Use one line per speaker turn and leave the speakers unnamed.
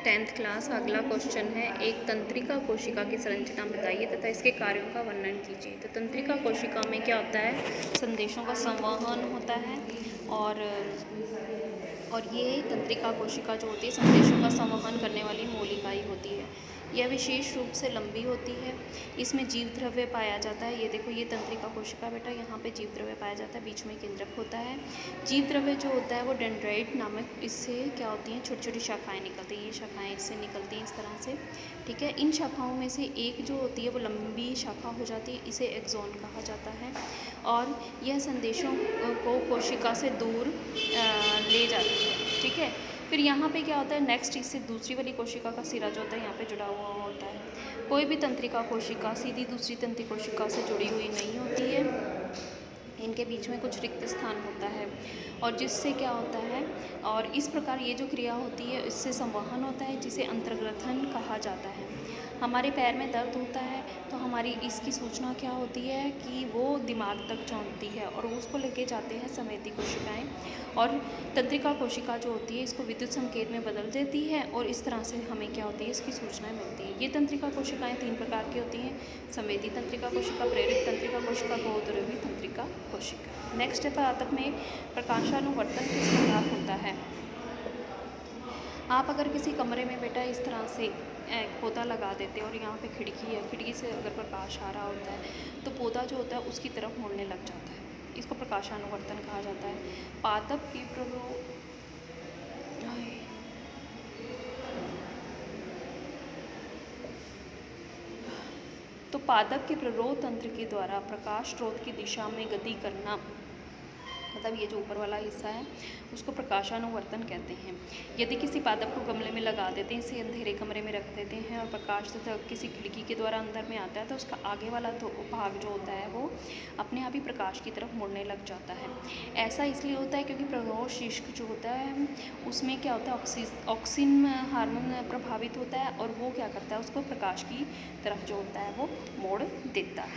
10th class. अगला question है, एक तंत्रिका कोशिका की संरचना बताइए तथा इसके कार्यों का वर्णन कीजिए। तो तंत्रिका कोशिका में क्या होता है, संदेशों का संवहन होता है और ये तंत्रिका कोशिका जो होती है संदेशों का संवहन करने वाली मौल इकाई होती है। यह विशेष रूप से लंबी होती है। इसमें जीव द्रव्य पाया जाता है। ये देखो, ये तंत्रिका कोशिका बेटा, यहाँ पे जीव द्रव्य पाया जाता है, बीच में केंद्रक होता है। जीव द्रव्य जो होता है वो डेंड्राइट नामक, इससे क्या होती हैं, छोटी छोटी शाखाएं निकलती हैं। ये शाखाएं इससे निकलती हैं इस तरह से, ठीक है। इन शाखाओं में से एक जो होती है वो लंबी शाखा हो जाती है, इसे एक्सॉन कहा जाता है और यह संदेशों को कोशिका से दूर ले जाती है, ठीक है। फिर यहाँ पे क्या होता है, नेक्स्ट इससे दूसरी वाली कोशिका का सिरा जो होता है यहाँ पे जुड़ा हुआ होता है। कोई भी तंत्रिका कोशिका सीधी दूसरी तंत्रिका कोशिका से जुड़ी हुई नहीं होती है। इनके बीच में कुछ रिक्त स्थान होता है और जिससे क्या होता है, और इस प्रकार ये जो क्रिया होती है इससे संवहन होता है, जिसे अंतर्ग्रथन कहा जाता है। हमारे पैर में दर्द होता है तो हमारी इसकी सूचना क्या होती है कि वो दिमाग तक पहुंचती है और उसको लेके जाते हैं संवेदी कोशिकाएं, और तंत्रिका कोशिका जो होती है इसको विद्युत संकेत में बदल देती है और इस तरह से हमें क्या होती है, इसकी सूचनाएं मिलती है। ये तंत्रिका कोशिकाएं 3 प्रकार की होती हैं, संवेदी तंत्रिका कोशिका, प्रेरित तंत्रिका कोशिका, बहुद्रव्यी तंत्रिका कोशिका। नेक्स्ट है, पादप में प्रकाशानुवर्तन किस प्रकार होता है। आप अगर किसी कमरे में बेटा इस तरह से एक पौधा लगा देते हैं और यहाँ पे खिड़की है, खिड़की से अगर प्रकाश आ रहा होता है तो पौधा जो होता है उसकी तरफ मुड़ने लग जाता है, इसको प्रकाशानुवर्तन कहा जाता है। पादप की तो पादप के प्ररोध तंत्र के द्वारा प्रकाश स्रोत की दिशा में गति करना, मतलब ये जो ऊपर वाला हिस्सा है उसको प्रकाशानुवर्तन कहते हैं। यदि किसी पादप को गमले में लगा देते हैं, इसे अंधेरे कमरे में रख देते हैं और प्रकाश से किसी खिड़की के द्वारा अंदर में आता है तो उसका आगे वाला तो भाग जो होता है वो अपने आप ही प्रकाश की तरफ मुड़ने लग जाता है। ऐसा इसलिए होता है क्योंकि प्ररोधशिश्क जो होता है उसमें क्या होता है, ऑक्सिन हार्मोन प्रभावित होता है और वो क्या करता है, उसको प्रकाश की तरफ जो होता है वो मोड़ देता है।